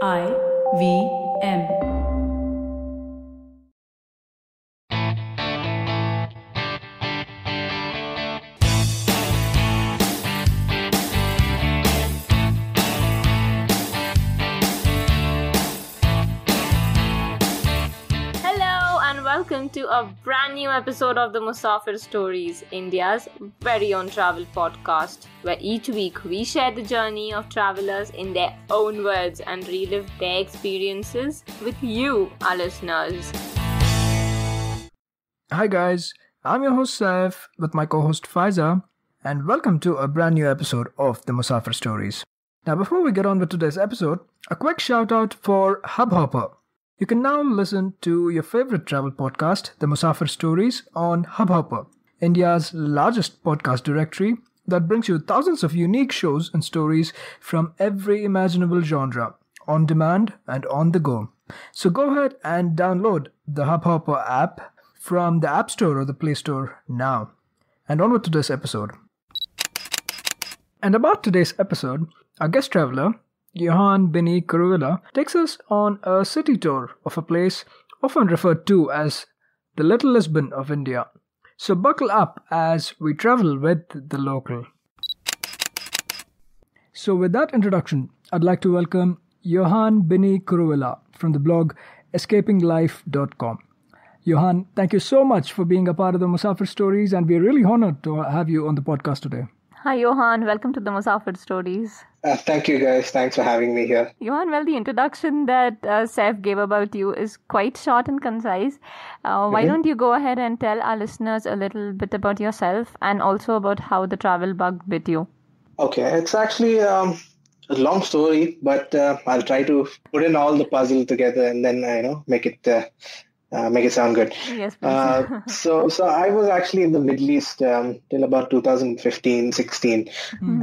IVM. Welcome to a brand new episode of the Musafir Stories, India's very own travel podcast, where each week we share the journey of travelers in their own words and relive their experiences with you, our listeners. Hi guys, I'm your host Saif with my co-host Faiza, and welcome to a brand new episode of the Musafir Stories. Now before we get on with today's episode, a quick shout out for Hubhopper. You can now listen to your favorite travel podcast, The Musafir Stories, on Hubhopper, India's largest podcast directory that brings you thousands of unique shows and stories from every imaginable genre, on demand and on the go. So go ahead and download the Hubhopper app from the App Store or the Play Store now. And onward to this episode. And about today's episode, our guest traveler, Johann Kuruvilla, takes us on a city tour of a place often referred to as the Little Lisbon of India. So buckle up as we travel with the local. So with that introduction, I'd like to welcome Johann Kuruvilla from the blog escapinglife.com. Johann, thank you so much for being a part of the Musafir Stories, and we're really honored to have you on the podcast today. Hi Johann, welcome to the Musafir Stories. Thank you guys, thanks for having me here. Johann, well, the introduction that Saif gave about you is quite short and concise. Why don't you go ahead and tell our listeners a little bit about yourself and also about how the travel bug bit you? Okay, it's actually a long story, but I'll try to put in all the puzzle together and then make it sound good. Yes, please. So I was actually in the Middle East till about 2015-16,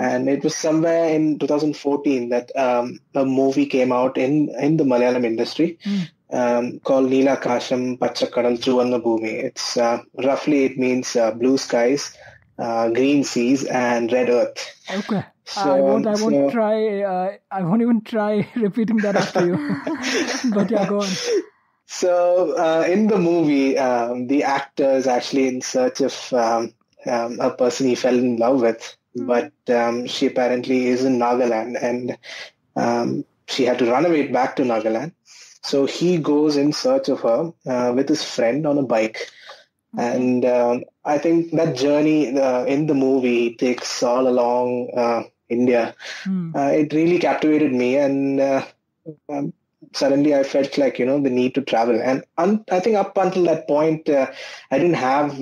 and it was somewhere in 2014 that a movie came out in the Malayalam industry called Neelakasham Pachakadal Chuvanna bhoomi. It's roughly it means blue skies, green seas, and red earth. Okay. So, I won't even try repeating that after you. But yeah, go on. So in the movie, the actor is actually in search of a person he fell in love with, but she apparently is in Nagaland, and she had to run away back to Nagaland. So he goes in search of her with his friend on a bike. And I think that journey in the movie takes all along India. It really captivated me, and suddenly I felt like, the need to travel. And I think up until that point, I didn't have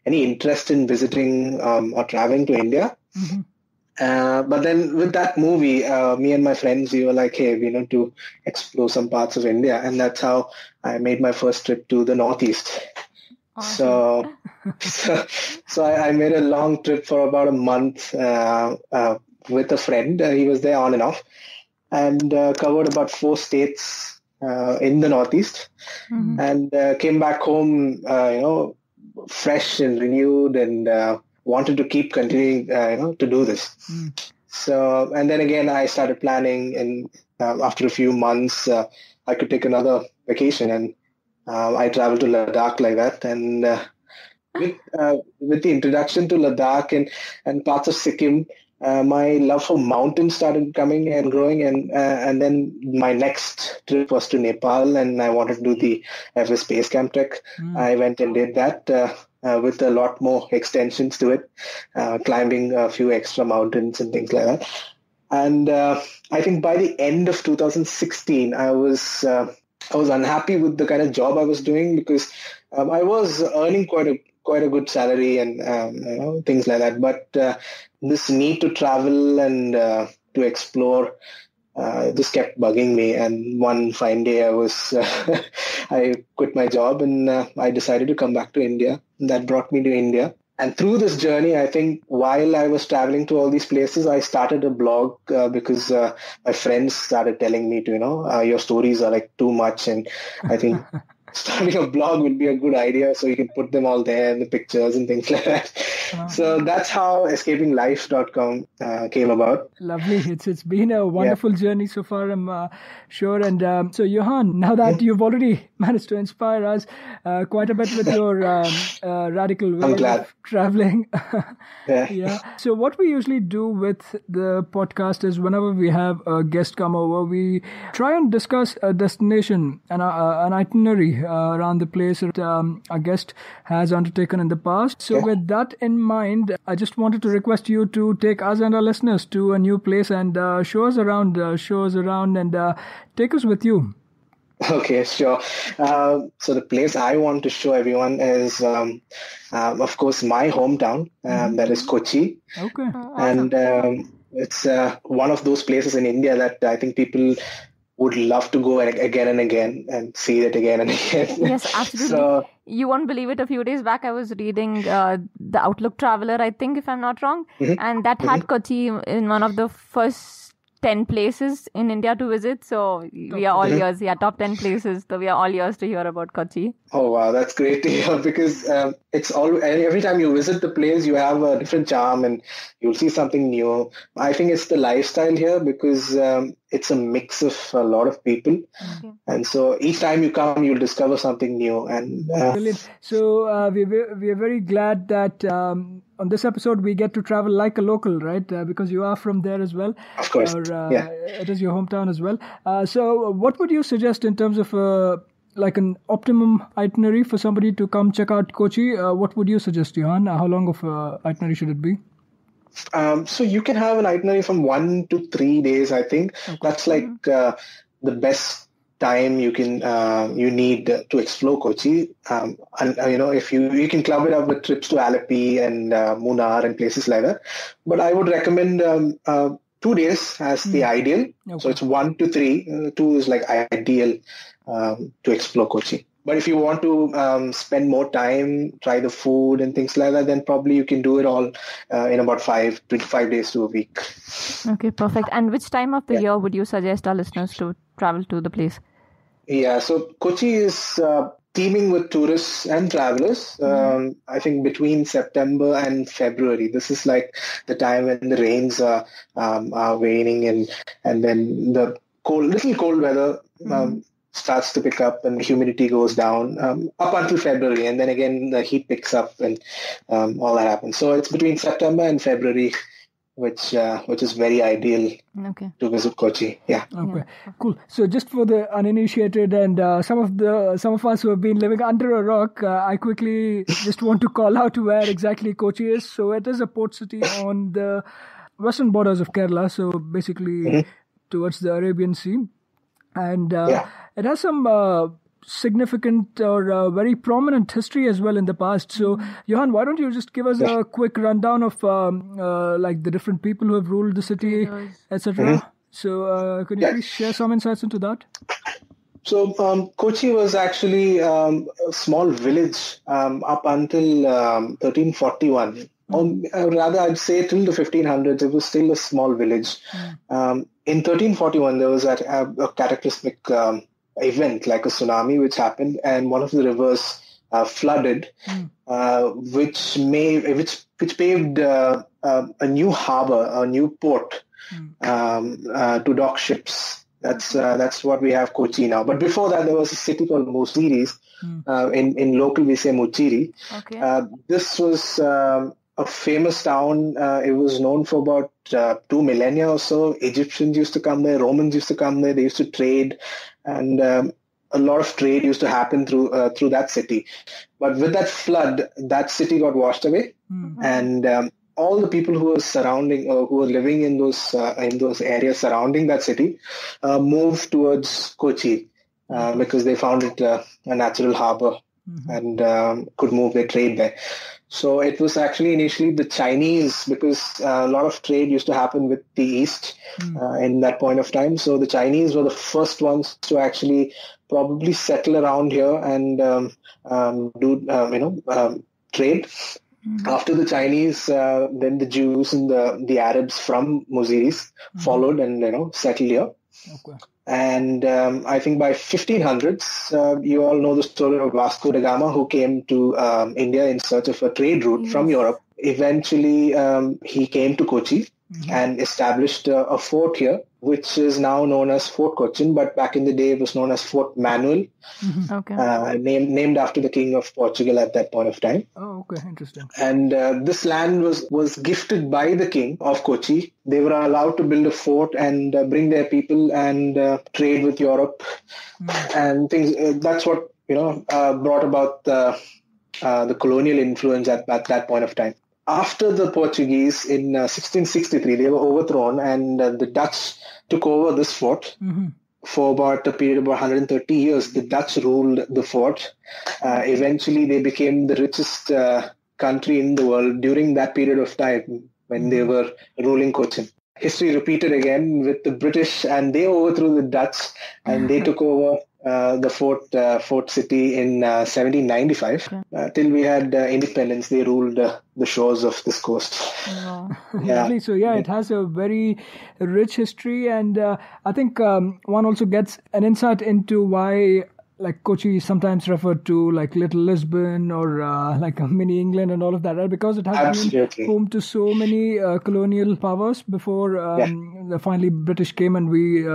any interest in visiting or traveling to India. But then with that movie, me and my friends, we were like, hey, we need to explore some parts of India. And that's how I made my first trip to the Northeast. Awesome. So I made a long trip for about a month with a friend. He was there on and off. And covered about 4 states in the Northeast, and came back home, fresh and renewed, and wanted to keep continuing, to do this. So, and then again, I started planning, and after a few months, I could take another vacation, and I traveled to Ladakh like that, and with the introduction to Ladakh and parts of Sikkim. My love for mountains started coming and growing, and then my next trip was to Nepal, and I wanted to do the Everest Base Camp trek. I went and did that with a lot more extensions to it, climbing a few extra mountains and things like that. And I think by the end of 2016, I was unhappy with the kind of job I was doing, because I was earning quite a good salary and things like that, but this need to travel and to explore just kept bugging me. And one fine day I quit my job, and I decided to come back to India. That brought me to India. And through this journey, I think while I was traveling to all these places, I started a blog because my friends started telling me to, your stories are like too much. And I think starting a blog would be a good idea, so you can put them all there and the pictures and things like that. So that's how escapinglife.com came about. Lovely. It's been a wonderful journey so far, I'm sure. And so, Johann, now that you've already managed to inspire us quite a bit with your radical way of traveling. So what we usually do with the podcast is whenever we have a guest come over, we try and discuss a destination and an itinerary around the place that our guest has undertaken in the past. So with that in mind, I just wanted to request you to take us and our listeners to a new place and show us around and take us with you. Okay, sure. So the place I want to show everyone is, of course, my hometown. That is Kochi. Okay. And it's one of those places in India that I think people would love to go again and again and see it again and again. Yes, absolutely. So, you won't believe it. A few days back, I was reading the Outlook Traveler, I think, if I'm not wrong. And that had Kochi in one of the first 10 places in India to visit. So we are all yours. Yeah, top 10 places. So we are all yours to hear about Kochi. Oh, wow. That's great to hear, because it's all, every time you visit the place, you have a different charm and you'll see something new. I think it's the lifestyle here, because it's a mix of a lot of people. And so each time you come, you'll discover something new. And brilliant. So we are very glad that on this episode we get to travel like a local, right? Because you are from there as well. Of course. It is your hometown as well. So what would you suggest in terms of like an optimum itinerary for somebody to come check out Kochi? What would you suggest, Johann? How long of itinerary should it be? So you can have an itinerary from 1 to 3 days, I think. Okay. That's like the best time you need to explore Kochi. And if you can club it up with trips to Alleppey and Munnar and places like that. But I would recommend 2 days as the ideal. Okay. So it's 1 to 3. 2 is like ideal to explore Kochi. But if you want to spend more time, try the food and things like that, then probably you can do it all in about 5 days to a week. Okay, perfect. And which time of the year would you suggest our listeners to travel to the place? Yeah, so Kochi is teeming with tourists and travelers. I think between September and February. This is like the time when the rains are waning and then the little cold weather starts to pick up and humidity goes down up until February, and then again the heat picks up and all that happens. So it's between September and February, which is very ideal to visit Kochi. Okay, cool. So just for the uninitiated and some of us who have been living under a rock, I quickly just want to call out where exactly Kochi is. So it is a port city on the western borders of Kerala, so basically towards the Arabian Sea. And it has some significant or very prominent history as well in the past. So, Johann, why don't you just give us a quick rundown of like the different people who have ruled the city, etc. So, could you please share some insights into that? So, Kochi was actually a small village up until 1341. Or rather, I'd say till the 1500s, it was still a small village. In 1341, there was a cataclysmic event like a tsunami which happened, and one of the rivers flooded, which paved a new harbor, a new port to dock ships. That's what we have Kochi now. But before that, there was a city called Muziris. In local, we say Muchiri. This was a famous town. It was known for about 2 millennia or so. Egyptians used to come there. Romans used to come there. They used to trade, and a lot of trade used to happen through that city. But with that flood, that city got washed away, and all the people who were living in those areas surrounding that city moved towards Kochi because they found it a natural harbor and could move their trade there. So it was actually initially the Chinese, because a lot of trade used to happen with the East in that point of time. So the Chinese were the first ones to actually probably settle around here and do trade. After the Chinese, then the Jews and the Arabs from Muziris followed and settled here. Okay. And I think by 1500s, you all know the story of Vasco da Gama, who came to India in search of a trade route from Europe. Eventually, he came to Kochi and established a fort here, which is now known as Fort Cochin, but back in the day it was known as Fort Emmanuel, named after the king of Portugal at that point of time. Oh, okay, interesting. And this land was gifted by the king of Kochi. They were allowed to build a fort and bring their people and trade with Europe and things. That's what brought about the colonial influence at that point of time. After the Portuguese in 1663, they were overthrown, and the Dutch took over this fort. For about a period of 130 years. The Dutch ruled the fort. Eventually, they became the richest country in the world during that period of time when they were ruling Cochin. History repeated again with the British, and they overthrew the Dutch, and they took over the fort city in 1795. Till we had independence, they ruled the shores of this coast. Lovely. So it has a very rich history, and I think one also gets an insight into why like Kochi is sometimes referred to like Little Lisbon or like a mini England and all of that, right? Because it has been home to so many colonial powers before finally British came and we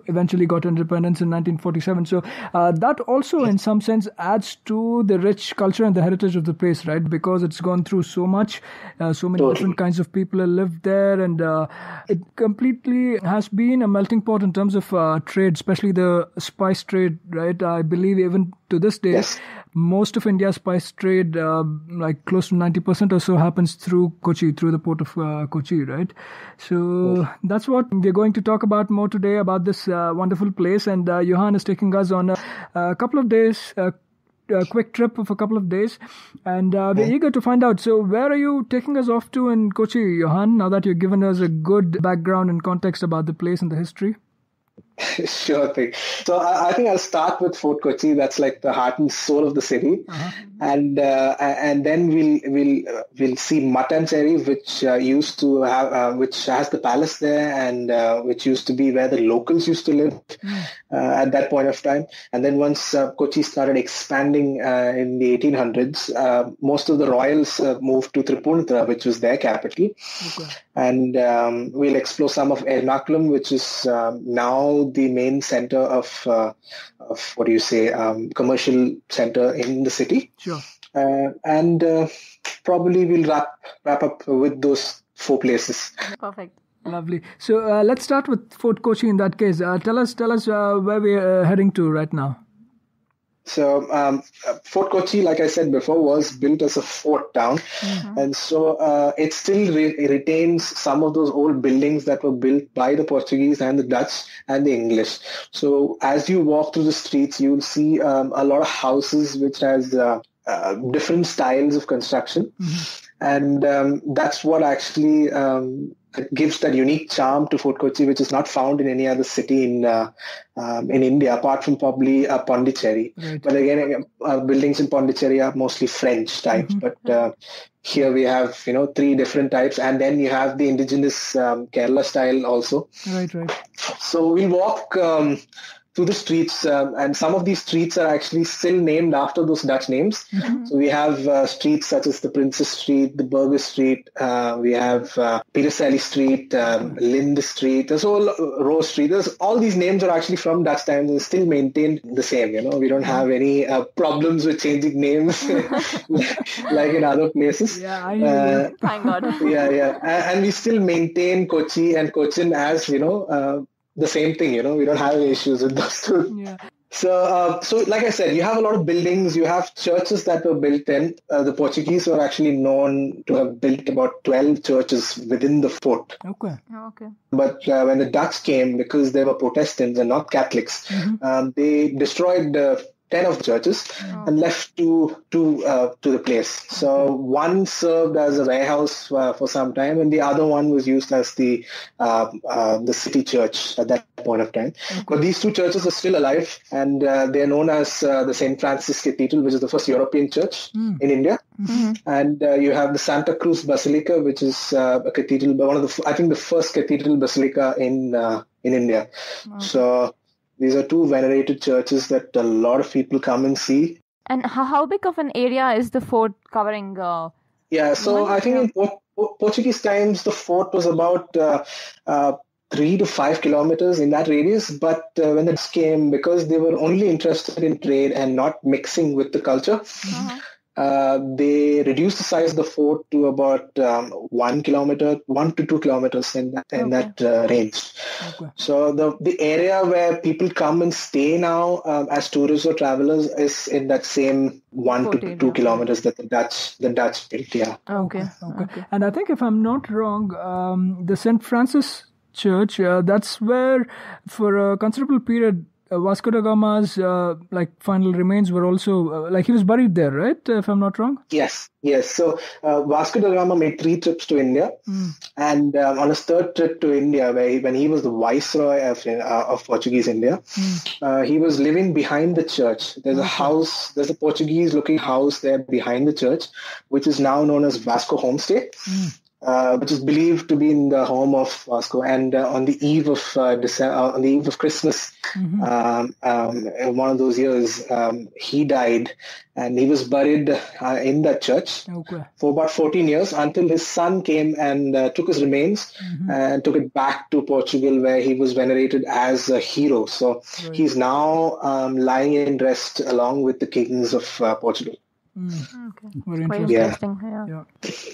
eventually got independence in 1947. So that also in some sense adds to the rich culture and the heritage of the place, right? Because it's gone through so much, so many different kinds of people have lived there, and it completely has been a melting pot in terms of trade, especially the spice trade, right? I believe even to this day, most of India's spice trade, like close to 90% or so, happens through Kochi, through the port of Kochi, right? So that's what we're going to talk about more today, about this wonderful place. And Johann is taking us on a couple of days, a quick trip of a couple of days, and we're eager to find out. So where are you taking us off to in Kochi, Johann, now that you've given us a good background and context about the place and the history? Sure thing. So I think I'll start with Fort Kochi. That's like the heart and soul of the city, and then we'll see Mattancherry, which used to have, which has the palace there, and which used to be where the locals used to live at that point of time. And then once Kochi started expanding in the 1800s, most of the royals moved to Tripunithura, which was their capital. And we'll explore some of Ernakulam, which is now the main center of what do you say, commercial center in the city. Sure. And probably we'll wrap up with those 4 places. Perfect. Lovely. So let's start with Fort Kochi in that case. Tell us where we're heading to right now. So Fort Kochi, like I said before, was built as a fort town. And so it still retains some of those old buildings that were built by the Portuguese and the Dutch and the English. So as you walk through the streets, you'll see a lot of houses which has different styles of construction. And that's what actually gives that unique charm to Fort Kochi, which is not found in any other city in India, apart from probably Pondicherry. Right. But again, buildings in Pondicherry are mostly French type. But here we have 3 different types, and then you have the indigenous Kerala style also. Right. So we'll walk through the streets, and some of these streets are actually still named after those Dutch names. So we have streets such as the Princess Street, the Burger Street, we have Pirasali Street, Lind Street, there's all Rose Street. There's all these names are actually from Dutch times and still maintained the same. We don't have any problems with changing names like in other places. Yeah, I know. Thank God. And we still maintain Kochi and Cochin as the same thing, we don't have any issues with those two. Yeah. So like I said, you have a lot of buildings, you have churches that were built in. The Portuguese were actually known to have built about 12 churches within the fort. Okay. But when the Dutch came, because they were Protestants and not Catholics, they destroyed 10 of the churches and left two to the place. So one served as a warehouse for some time, and the other one was used as the city church at that point of time. But these 2 churches are still alive, and they are known as the St. Francis Cathedral, which is the first European church in India. And you have the Santa Cruz Basilica, which is a cathedral, I think the first cathedral basilica in in India. Okay. So these are two venerated churches that a lot of people come and see. And how big of an area is the fort covering? Yeah, so I think in Portuguese times, the fort was about 3 to 5 kilometers in that radius. But when the Dutch came, because they were only interested in trade and not mixing with the culture, they reduced the size of the fort to about 1 to 2 kilometers in that range. Okay. So the area where people come and stay now as tourists or travelers is in that same 1 to 2 kilometers that the Dutch built. Yeah. Okay. And I think if I'm not wrong, the St. Francis Church, that's where for a considerable period Vasco da Gama's final remains were also he was buried there, right? If I'm not wrong. Yes. So Vasco da Gama made 3 trips to India, and on his third trip to India, when he was the viceroy of Portuguese India, he was living behind the church. There's a house. There's a Portuguese-looking house there behind the church, which is now known as Vasco Homestay. Which is believed to be in the home of Vasco. And on the eve of Christmas, one of those years, he died, and he was buried in that church for about 14 years until his son came and took his remains and took it back to Portugal, where he was venerated as a hero. So he's now lying in rest along with the kings of Portugal. Okay. Very interesting.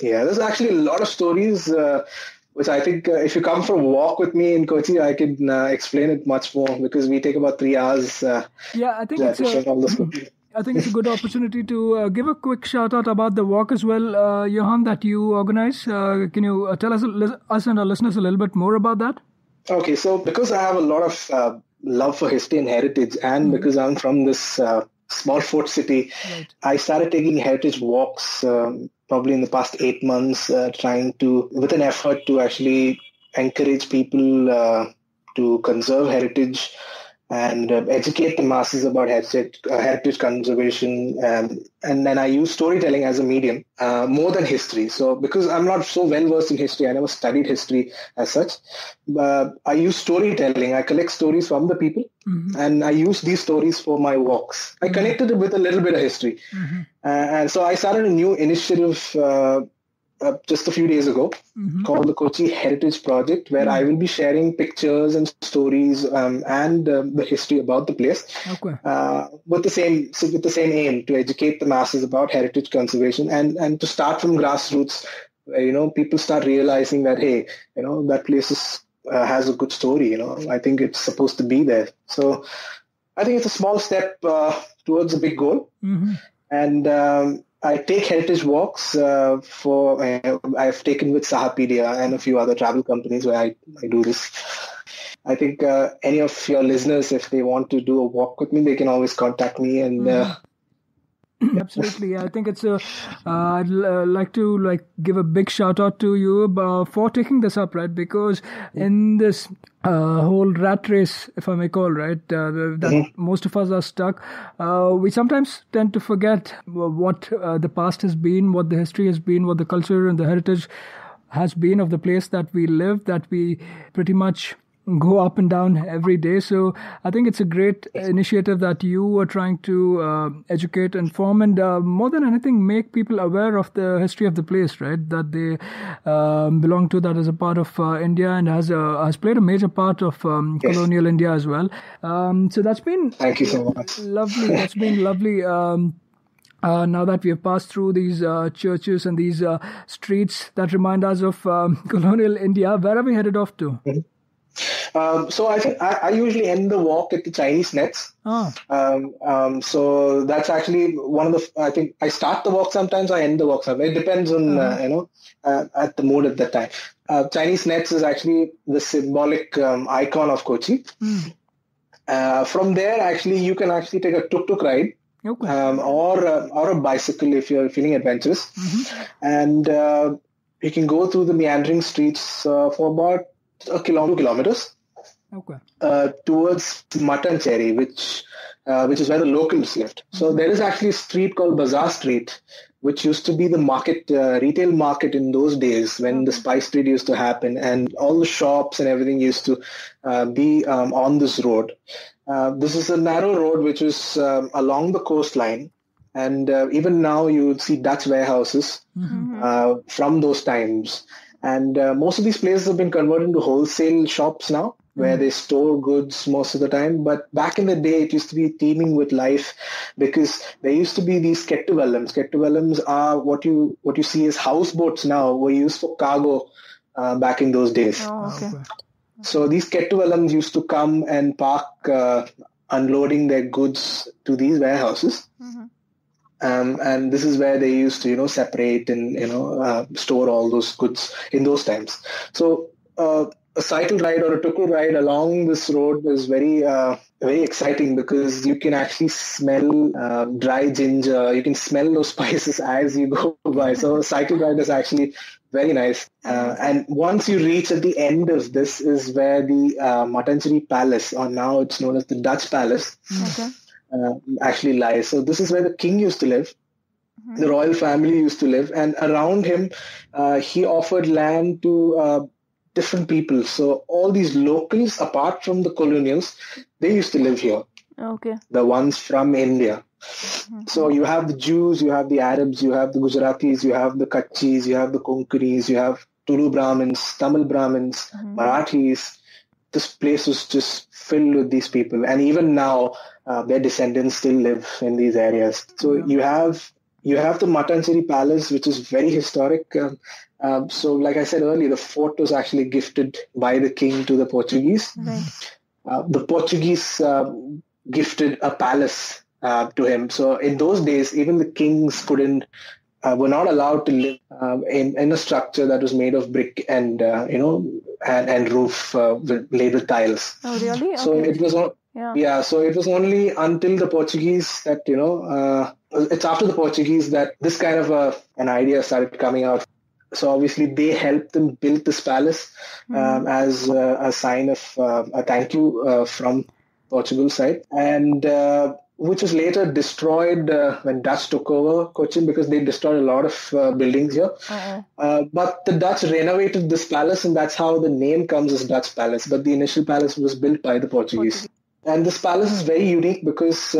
Yeah, there's actually a lot of stories which I think if you come for a walk with me in Kochi, I can explain it much more, because we take about 3 hours. I think it's a good opportunity to give a quick shout out about the walk as well, Johann, that you organize. Can you tell us and our listeners a little bit more about that? Okay, so because I have a lot of love for history and heritage, and because I'm from this small fort city, I started taking heritage walks probably in the past 8 months, with an effort to actually encourage people to conserve heritage and educate the masses about heritage conservation. And then I use storytelling as a medium more than history. So because I'm not so well versed in history, I never studied history as such. I use storytelling. I collect stories from the people, and I use these stories for my walks. I connected it with a little bit of history. And so I started a new initiative just a few days ago called the Kochi Heritage Project, where I will be sharing pictures and stories and the history about the place with the same aim to educate the masses about heritage conservation and to start from grassroots, where people start realizing that, hey, that place has a good story. I think it's supposed to be there. So I think it's a small step towards a big goal. And I take heritage walks I've taken with Sahapedia and a few other travel companies where I do this. I think any of your listeners, if they want to do a walk with me, they can always contact me. And absolutely, I think it's I'd like to give a big shout out to you for taking this up, right? Because in this whole rat race, if I may call, right, that most of us are stuck, we sometimes tend to forget what the past has been, what the history has been, what the culture and the heritage has been of the place that we live, that we pretty much go up and down every day. So I think it's a great initiative that you are trying to educate, inform, and more than anything, make people aware of the history of the place, right? That they belong to, that is a part of India and has played a major part of colonial India as well. So that's been thank you so much. Lovely. That's been lovely. Now that we have passed through these churches and these streets that remind us of colonial India, where are we headed off to? So I think I usually end the walk at the Chinese nets. So that's actually one of the, I think I start the walk sometimes, I end the walk sometimes. It depends on, at the mood at that time. Chinese nets is actually the symbolic icon of Kochi. From there, actually, you can actually take a tuk-tuk ride. Or a bicycle if you're feeling adventurous. And you can go through the meandering streets for about 2 kilometers towards Mutton Cherry, which is where the locals lived. So there is actually a street called Bazaar Street, which used to be the market, retail market in those days when the spice trade used to happen, and all the shops and everything used to be on this road. This is a narrow road which is along the coastline, and even now you would see Dutch warehouses from those times. And most of these places have been converted into wholesale shops now, where they store goods most of the time. But back in the day, it used to be teeming with life because there used to be these ketuvellums. Ketuvellums are what you see as houseboats now, were used for cargo back in those days. Oh, okay. So these ketuvellums used to come and park unloading their goods to these warehouses. And this is where they used to, separate and, store all those goods in those times. So a cycle ride or a tuk-tuk ride along this road is very, very exciting because you can actually smell dry ginger. You can smell those spices as you go by. So a cycle ride is actually very nice. And once you reach at the end of this is where the Matancheri Palace, or now it's known as the Dutch Palace, actually lies. So this is where the king used to live. The royal family used to live. And around him, he offered land to different people. So all these locals, apart from the colonials, they used to live here. Okay. The ones from India. So you have the Jews, you have the Arabs, you have the Gujaratis, you have the Kachis, you have the Konkanis, you have Tulu Brahmins, Tamil Brahmins, Marathis. This place was just filled with these people. And even now, their descendants still live in these areas. So you have the Matancheri Palace, which is very historic. So like I said earlier, the fort was actually gifted by the king to the Portuguese. The Portuguese gifted a palace to him. So in those days, even the kings were not allowed to live in a structure that was made of brick and and roof laid with tiles. Oh, really? So it was so it was only until the Portuguese that it's after the Portuguese that this kind of an idea started coming out. So obviously they helped them build this palace as a sign of a thank you from Portugal side, and which was later destroyed when Dutch took over Cochin, because they destroyed a lot of buildings here. But the Dutch renovated this palace, and that's how the name comes as Dutch Palace. But the initial palace was built by the Portuguese. And this palace is very unique because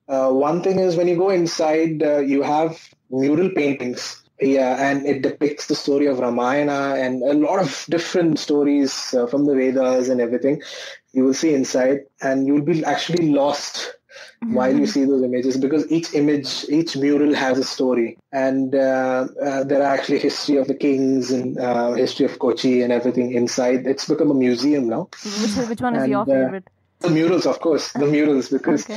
one thing is when you go inside, you have mural paintings. And it depicts the story of Ramayana and a lot of different stories from the Vedas and everything. You will see inside, and you'll be actually lost while you see those images, because each mural has a story, and there are actually history of the kings and history of Kochi and everything inside. It's become a museum now. Which one is your favorite? The murals, of course, because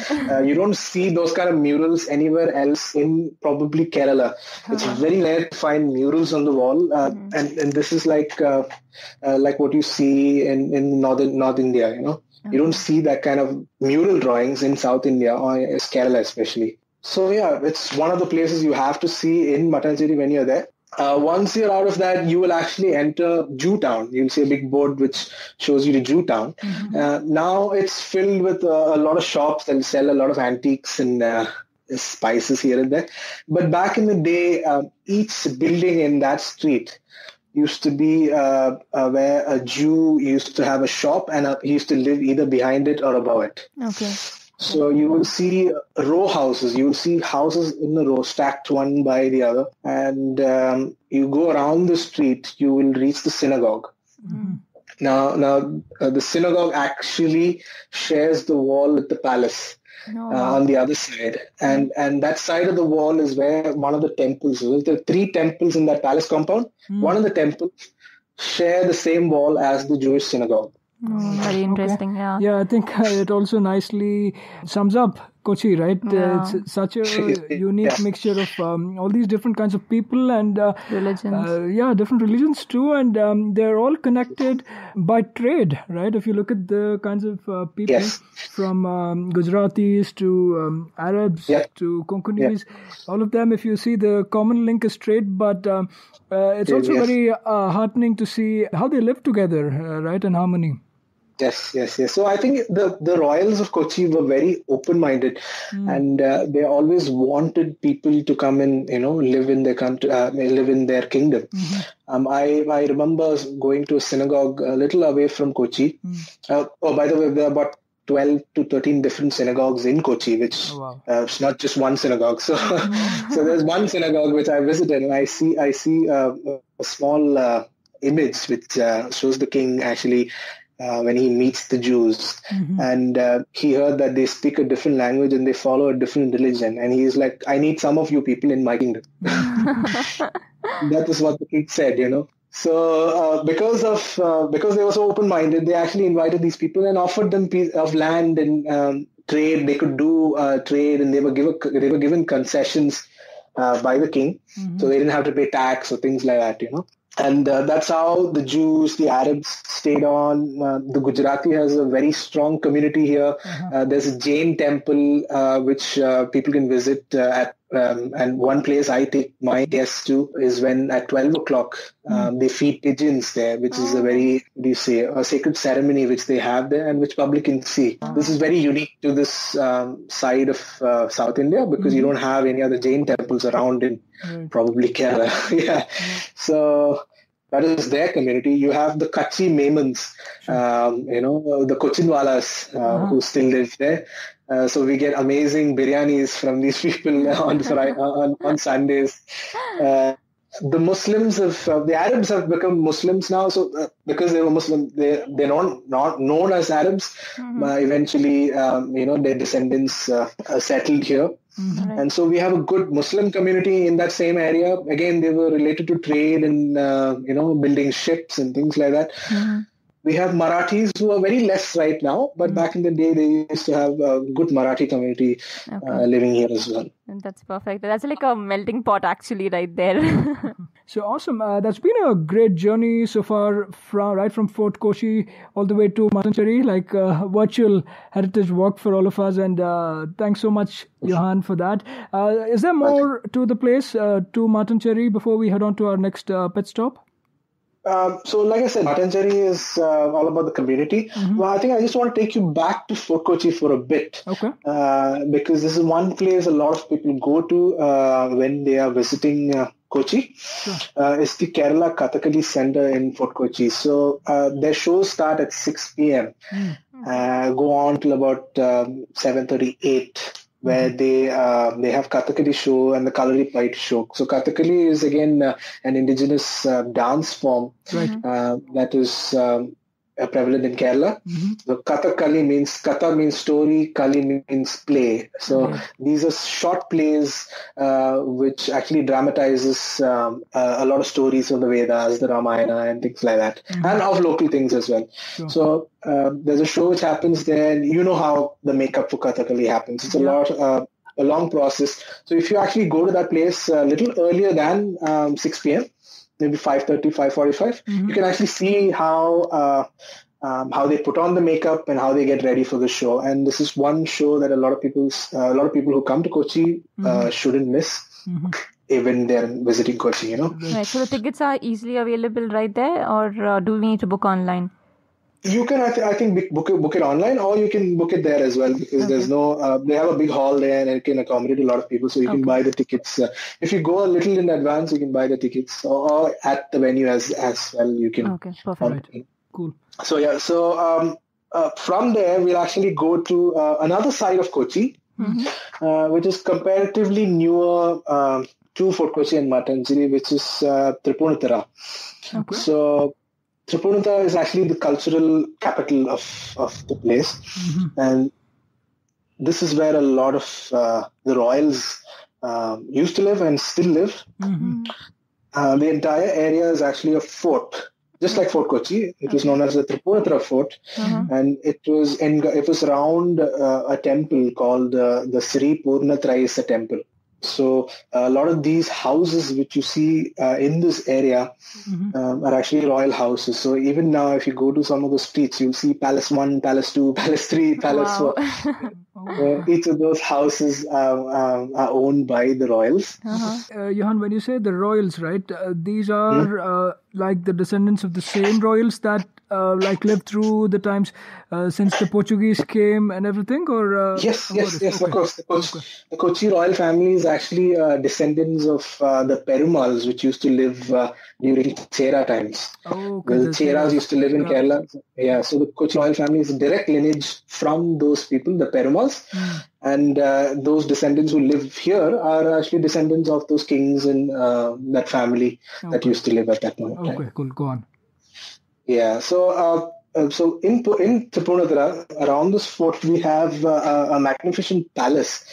you don't see those kind of murals anywhere else in probably Kerala. It's very rare to find murals on the wall, and this is like what you see in North India. You don't see that kind of mural drawings in South India or Kerala especially. So it's one of the places you have to see in Matancheri when you're there. Once you're out of that, you will actually enter Jew Town. You'll see a big board which shows you to Jew Town. Now it's filled with a lot of shops that sell a lot of antiques and spices here and there. But back in the day, each building in that street used to be where a Jew used to have a shop, and he used to live either behind it or above it. Okay. So you will see row houses. You will see houses in a row, stacked one by the other. And you go around the street, you will reach the synagogue. Now, the synagogue actually shares the wall with the palace on the other side. And that side of the wall is where one of the temples is. There are 3 temples in that palace compound. One of the temples share the same wall as the Jewish synagogue. Very interesting, Yeah, I think it also nicely sums up Kochi, right? It's such a unique mixture of all these different kinds of people and religions. Different religions too, and they're all connected by trade, right? If you look at the kinds of people from Gujaratis to Arabs to Konkanis, all of them, if you see, the common link is trade, but it's also very heartening to see how they live together, right, in harmony. Yes. So I think the royals of Kochi were very open-minded, and they always wanted people to come and live in their country, live in their kingdom. I remember going to a synagogue a little away from Kochi. By the way, there are about 12 to 13 different synagogues in Kochi, which it's not just one synagogue. So, so there's one synagogue which I visited, and I see a small image which shows the king actually when he meets the Jews, and he heard that they speak a different language and they follow a different religion, and he's like, I need some of you people in my kingdom. That is what the king said, So because they were so open-minded, they actually invited these people and offered them piece of land and trade. They could do trade, and they were given concessions by the king, so they didn't have to pay tax or things like that, And that's how the Jews, the Arabs stayed on. The Gujarati has a very strong community here. There's a Jain temple which people can visit and one place I take my guests to is when at 12 o'clock they feed pigeons there, which is a very, a sacred ceremony which they have there and which public can see. This is very unique to this side of South India because you don't have any other Jain temples around in probably Kerala. So that is their community. You have the Kachi Memons, the Cochinwalas who still live there. So we get amazing biryanis from these people on Sundays. The Muslims the Arabs have become Muslims now. So because they were Muslim, they're not known as Arabs. Eventually, their descendants settled here. And so we have a good Muslim community in that same area. Again, they were related to trade and, building ships and things like that. We have Marathis who are very less right now, but back in the day, they used to have a good Marathi community living here as well. And that's perfect. That's like a melting pot actually right there. So awesome. That's been a great journey so far, from Fort Kochi all the way to Matancheri, like a virtual heritage walk for all of us. And thanks so much, Johann, for that. Is there more to the place, to Matancheri, before we head on to our next pit stop? So like I said, Matancheri is all about the community. Well, I think I just want to take you back to Fort Kochi for a bit. Okay. Because this is one place a lot of people go to when they are visiting Kochi. It's the Kerala Kathakali Center in Fort Kochi. So their shows start at 6 p.m. Go on till about 7:38. Where they have Kathakali show and the Kalari Fight show. So Kathakali is again an indigenous dance form that is prevalent in Kerala. So Kathakali means story, Kali means play. So these are short plays which actually dramatizes a lot of stories from the Vedas, the Ramayana and things like that, and of local things as well. So there's a show which happens there, and you know how the makeup for Kathakali happens. It's a long process. So if you actually go to that place a little earlier than 6 p.m., maybe 5:30, 5:45, you can actually see how they put on the makeup and how they get ready for the show. And this is one show that a lot of people who come to Kochi shouldn't miss. Even they're visiting Kochi, Right. So the tickets are easily available right there, or do we need to book online? You can, I think, book it online, or you can book it there as well, because there's no. They have a big hall there, and it can accommodate a lot of people, so you can buy the tickets. If you go a little in advance, you can buy the tickets, or at the venue as well. You can. Okay, perfect. Cool. So from there we'll actually go to another side of Kochi, which is comparatively newer to Fort Kochi and Matancheri, which is Tripunithura. Okay. So Tripunithura is actually the cultural capital of the place, and this is where a lot of the royals used to live and still live. The entire area is actually a fort. Just like Fort Kochi, it was known as the Tripunithura Fort, and it was around a temple called the Sri Purnatrayasa Temple. So a lot of these houses which you see in this area are actually royal houses. So even now, if you go to some of the streets, you'll see Palace 1, Palace 2, Palace 3, Palace 4. Each of those houses are owned by the royals. Johann, when you say the royals, right, these are like the descendants of the same royals that lived through the times since the Portuguese came and everything, or Yes, okay. of course. The Kochi royal family is actually descendants of the Perumals, which used to live during Chera times. Okay, The Cheras used to live in Kerala. Yeah, so the Kochi royal family is a direct lineage from those people, the Perumals. And those descendants who live here are actually descendants of those kings in that family that used to live at that moment. Okay, cool. Go on. Yeah, so in Tripunithura, around this fort, we have a magnificent palace,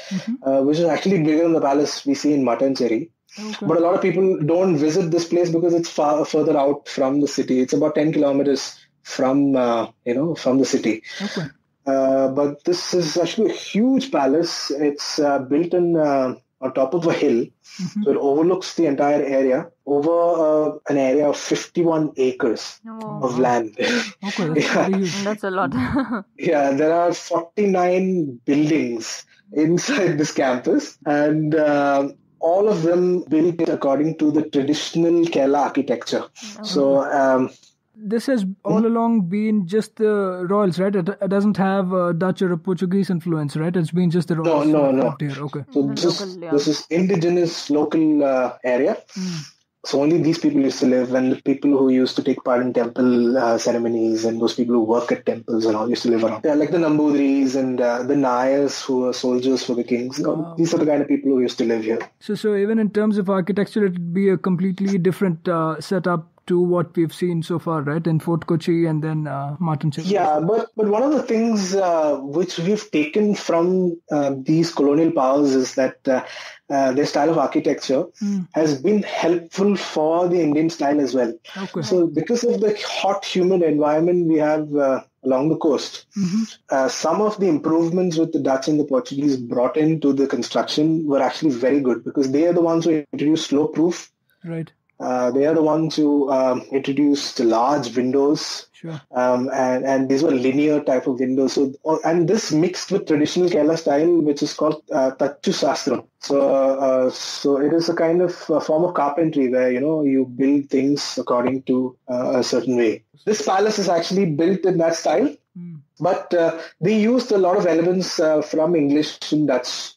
which is actually bigger than the palace we see in Mattancherry. Okay. But a lot of people don't visit this place because it's far further out from the city. It's about 10 kilometers from the city. Okay. But this is actually a huge palace. It's built on top of a hill, so it overlooks the entire area over an area of 51 acres of land. Okay, that's a lot. Yeah, there are 49 buildings inside this campus, and all of them built according to the traditional Kerala architecture. So this has all along been just the royals, right? It doesn't have a Dutch or a Portuguese influence, right? It's been just the royals. No. Here. Okay. So this is indigenous local area. So only these people used to live, and the people who used to take part in temple ceremonies, and those people who work at temples and all used to live around. Yeah, like the Nambudris and the Nayars, who are soldiers for the kings. These are the kind of people who used to live here. So even in terms of architecture, it would be a completely different setup to what we've seen so far, right? In Fort Kochi and then Mattancherry. Yeah, but one of the things which we've taken from these colonial powers is that their style of architecture has been helpful for the Indian style as well. Okay. So because of the hot, humid environment we have along the coast, some of the improvements with the Dutch and the Portuguese brought into the construction were actually very good, because they are the ones who introduced slope roof. Right. They are the ones who introduced large windows, sure. And these were linear type of windows. So, and this mixed with traditional Kerala style, which is called Tachu Sastram. So it is a kind of form of carpentry where you build things according to a certain way. This palace is actually built in that style, but they used a lot of elements from English and Dutch.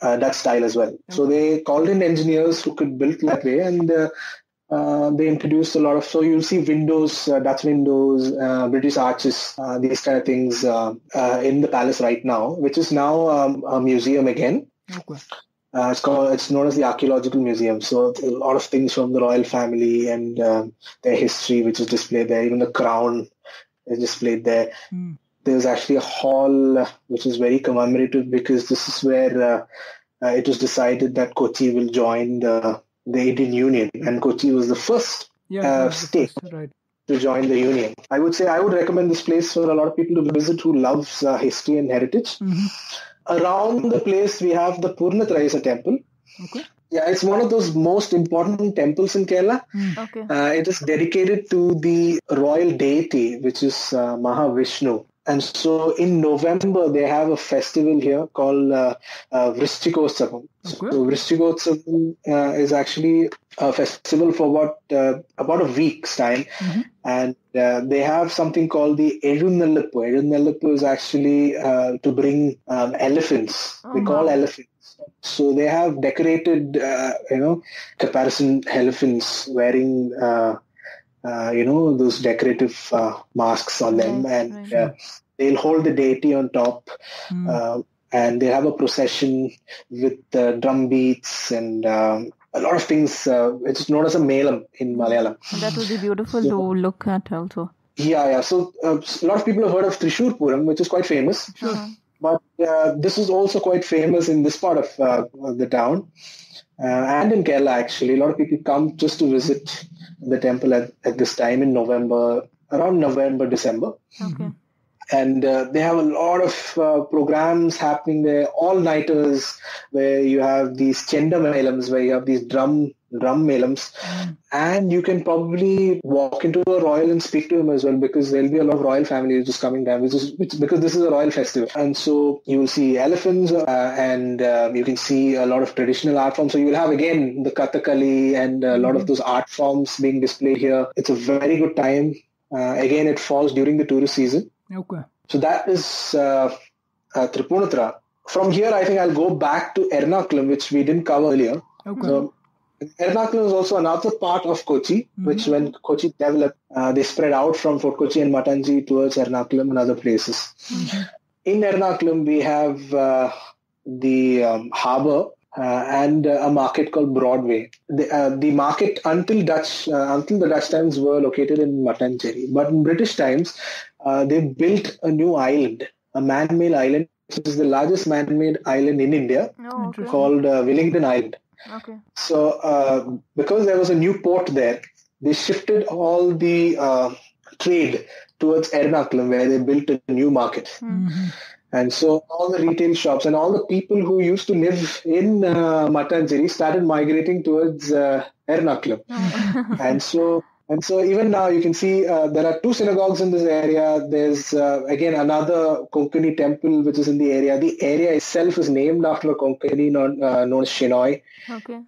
That style as well. So they called in engineers who could build that way, and they introduced a lot of. So you'll see windows, Dutch windows, British arches, these kind of things in the palace right now, which is now a museum again. Okay. It's known as the Archaeological Museum. So a lot of things from the royal family and their history, which is displayed there. Even the crown is displayed there. There's actually a hall which is very commemorative, because this is where it was decided that Kochi will join the Indian Union, and Kochi was the first state to join the Union. I would recommend this place for a lot of people to visit who loves history and heritage. Around the place we have the Purnatrayasa temple. Okay. Yeah, it's one of those most important temples in Kerala. Okay. It is dedicated to the royal deity, which is Mahavishnu. And so in November, they have a festival here called Vrishchikotsavam. Okay. So Vrishchikotsavam is actually a festival for about a week's time. And they have something called the Ezhunalappu. Ezhunalappu is actually to bring elephants. They call elephants. So they have decorated, caparison elephants wearing those decorative masks on them, and they'll hold the deity on top, and they have a procession with drum beats and a lot of things. It's known as a melam in Malayalam. That would be beautiful to look at also. Yeah. So a lot of people have heard of Thrissur Puram, which is quite famous. Sure. But this is also quite famous in this part of the town. And in Kerala, actually, a lot of people come just to visit the temple at this time in around November, December. Okay. And they have a lot of programs happening there, all-nighters, where you have these chenda melams, where you have these drum melams. And you can probably walk into a royal and speak to him as well, because there'll be a lot of royal families just coming down, because this is a royal festival. And so you will see elephants, and you can see a lot of traditional art forms. So you will have, again, the Kathakali and a lot of those art forms being displayed here. It's a very good time Again, it falls during the tourist season. Okay. So that is Tripunithra. From here, I think I'll go back to Ernakulam, which we didn't cover earlier. Okay. So Ernakulam is also another part of Kochi, which when Kochi developed, they spread out from Fort Kochi and Mattangi towards Ernakulam and other places. In Ernakulam, we have the harbour and a market called Broadway. The market until the Dutch times were located in Mattancherry, but in British times, they built a new island, a man-made island, which is the largest man-made island in India, called Wellington Island. Okay. So, because there was a new port there, they shifted all the trade towards Ernakulam, where they built a new market. And so all the retail shops and all the people who used to live in Mattancherry started migrating towards Ernakulam. And so even now you can see there are 2 synagogues in this area. There's again another Konkani temple which is in the area. The area itself is named after a Konkani known as Shenoy. Okay.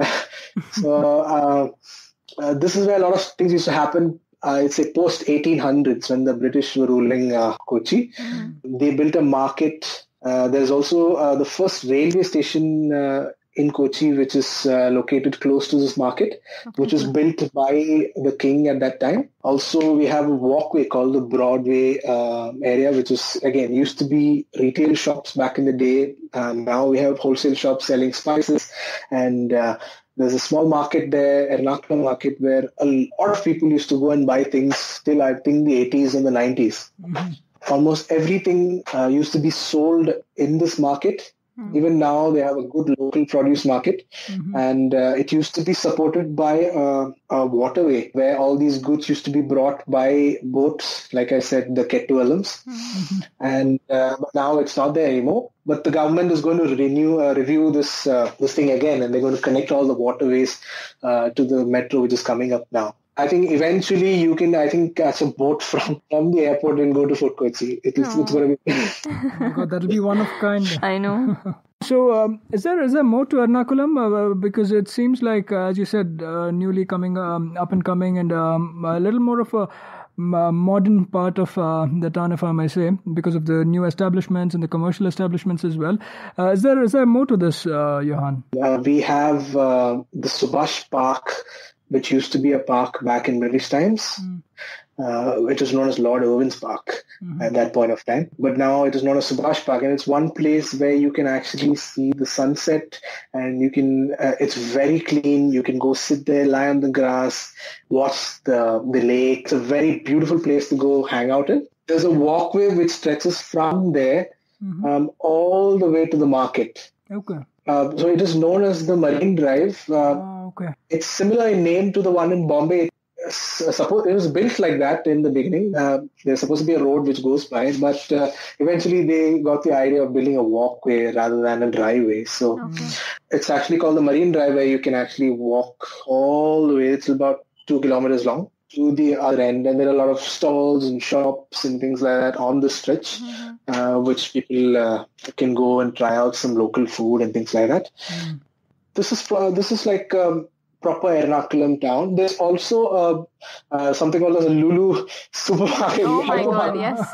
So this is where a lot of things used to happen. It's a post 1800s when the British were ruling Kochi. They built a market. There's also the first railway station in Kochi, which is located close to this market, which was built by the king at that time. Also, we have a walkway called the Broadway area, which is, again, used to be retail shops back in the day. Now we have wholesale shops selling spices, and there's a small market there, Ernakulam market, where a lot of people used to go and buy things till, I think, the 80s and the 90s. Almost everything used to be sold in this market. Even now, they have a good local produce market, and it used to be supported by a waterway where all these goods used to be brought by boats, like I said, the Ketualums. And but now it's not there anymore. But the government is going to review this thing again, and they're going to connect all the waterways to the metro, which is coming up now. I think eventually you can, catch a boat from the airport and go to Fort Kochi. It's going to be... Oh God, that'll be one of kind. I know. So, is there more to Ernakulam? Because it seems like, as you said, newly coming up and coming, and a little more of a modern part of the town, if I may say, because of the new establishments and the commercial establishments as well. Is there more to this, Johann? We have the Subhash Park, which used to be a park back in British times, which was known as Lord Irwin's Park at that point of time. But now it is known as Subhash Park, and it's one place where you can actually see the sunset, and you can. It's very clean. You can go sit there, lie on the grass, watch the lake. It's a very beautiful place to go hang out in. There's a walkway which stretches from there all the way to the market. Okay. So it is known as the Marine Drive. Okay. It's similar in name to the one in Bombay. Suppose it was built like that in the beginning. There's supposed to be a road which goes by, but eventually they got the idea of building a walkway rather than a driveway. So it's actually called the Marine Drive, where you can actually walk all the way. It's about 2 kilometers long to the other end, and there are a lot of stalls and shops and things like that on the stretch, which people can go and try out some local food and things like that. This is like proper Ernakulam town. There's also something called as a Lulu supermarket. Oh my God, yes.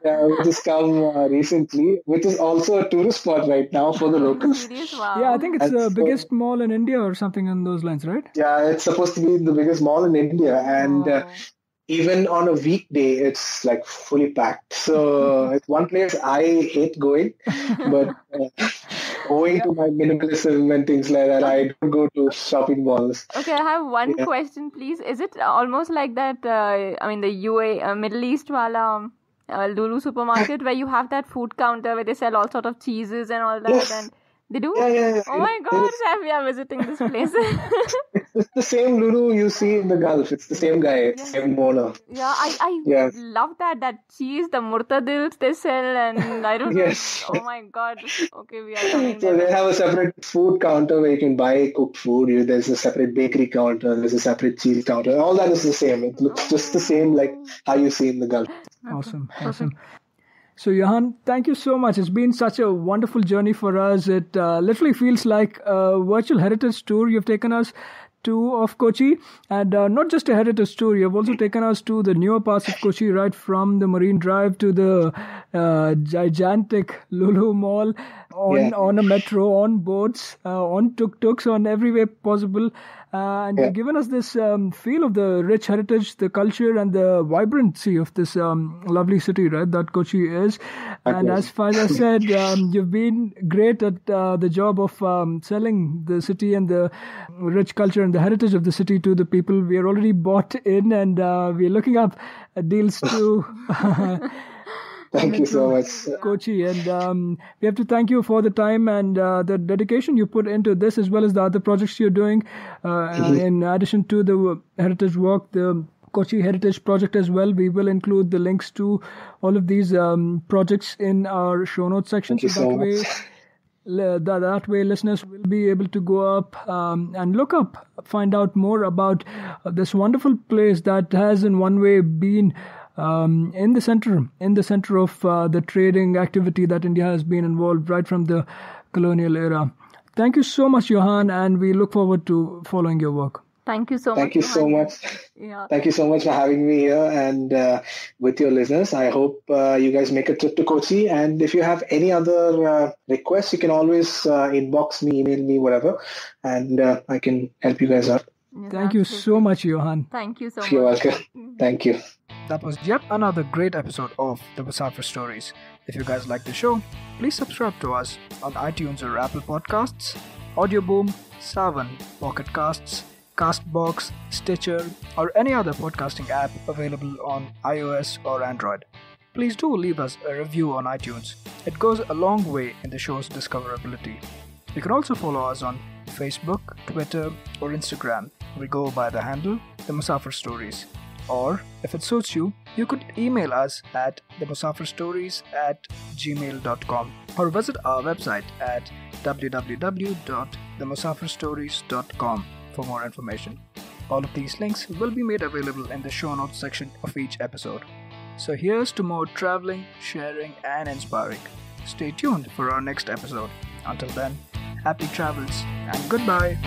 Which has come recently, which is also a tourist spot right now for the locals. Wow. Yeah, I think it's the biggest mall in India or something on those lines, right? Yeah, it's supposed to be the biggest mall in India, and even on a weekday, it's like fully packed. So it's one place I hate going, but owing to my minimalism and things like that, I don't go to shopping malls. Okay, I have one question, please. Is it almost like that, the Middle East wala Lulu supermarket, where you have that food counter where they sell all sort of cheeses and all that? Yes. And they do? Yeah. Oh my God, Chef, we are visiting this place. It's the same Lulu you see in the Gulf. It's the same guy, same owner. Yeah, I love that cheese, the murtadils they sell, and I don't know. Oh my God. Okay, we are coming So they have a separate food counter where you can buy cooked food. There's a separate bakery counter. There's a separate cheese counter. All that is the same. It looks just the same like how you see in the Gulf. Awesome. So, Johann, thank you so much. It's been such a wonderful journey for us. It literally feels like a virtual heritage tour you've taken us. tour of Kochi, and not just a heritage tour. You've also taken us to the newer parts of Kochi, right from the Marine Drive to the gigantic Lulu Mall, on a metro, on boats, on tuk-tuks, on every way possible. And you've given us this feel of the rich heritage, the culture, and the vibrancy of this lovely city, right, that Kochi is. And as Faiza said, you've been great at the job of selling the city and the rich culture and the heritage of the city to the people. We are already bought in, and we're looking up deals to... Thank you so much, Kochi, and we have to thank you for the time and the dedication you put into this, as well as the other projects you're doing. In addition to the heritage work, the Kochi Heritage Project as well. We will include the links to all of these projects in our show notes section. That way listeners will be able to go up and look up, find out more about this wonderful place that has in one way been in the center of the trading activity that India has been involved right from the colonial era. Thank you so much, Johann, and we look forward to following your work. Thank you so much. Thank you so much. Yeah. Thank you so much for having me here and with your listeners. I hope you guys make a trip to Kochi. And if you have any other requests, you can always inbox me, email me, whatever, and I can help you guys out. Yeah, Thank you so much, Johann. Thank you so much. You're welcome. Thank you. That was yet another great episode of the Musafir Stories. If you guys like the show, please subscribe to us on iTunes or Apple Podcasts, Audio Boom, Savan, Pocket Casts, Castbox, Stitcher, or any other podcasting app available on iOS or Android. Please do leave us a review on iTunes. It goes a long way in the show's discoverability. You can also follow us on Facebook, Twitter, or Instagram. We go by the handle The Musafir Stories. Or, if it suits you, you could email us at themusafirstories@gmail.com or visit our website at www.themusafirstories.com for more information. All of these links will be made available in the show notes section of each episode. So here's to more traveling, sharing, and inspiring. Stay tuned for our next episode. Until then, happy travels and goodbye.